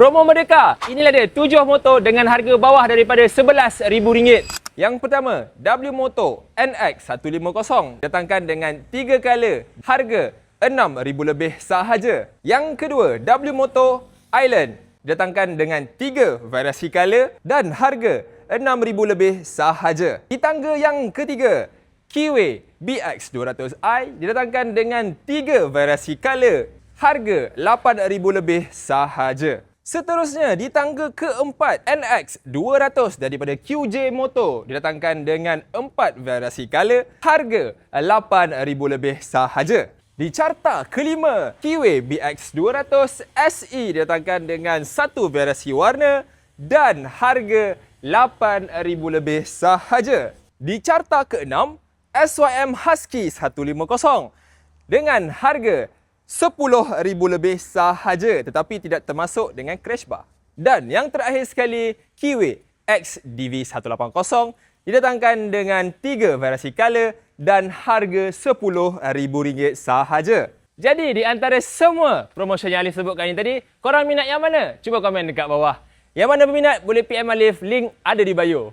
Promo Merdeka. Inilah dia 7 motor dengan harga bawah daripada RM11,000. Yang pertama, W Motor NX150 datangkan dengan 3 color, harga RM6,000 lebih sahaja. Yang kedua, W Motor Island datangkan dengan 3 variasi color dan harga RM6,000 lebih sahaja. Di tangga yang ketiga, Kiwi BX200i didatangkan dengan 3 variasi color, harga RM8,000 lebih sahaja. Seterusnya, di tangga keempat, NX200 daripada QJ Motor didatangkan dengan 4 variasi color, harga RM8,000 lebih sahaja. Di carta kelima, Kiwi BX200 SE didatangkan dengan 1 variasi warna dan harga RM8,000 lebih sahaja. Di carta keenam, SYM Husky 150 dengan harga RM10,000 lebih sahaja tetapi tidak termasuk dengan crash bar. Dan yang terakhir sekali, Kiwi XDV180 didatangkan dengan 3 variasi color dan harga RM10,000 sahaja. Jadi di antara semua promotion yang Alif sebutkan ini tadi, korang minat yang mana? Cuba komen dekat bawah. Yang mana berminat boleh PM Alif, link ada di bio.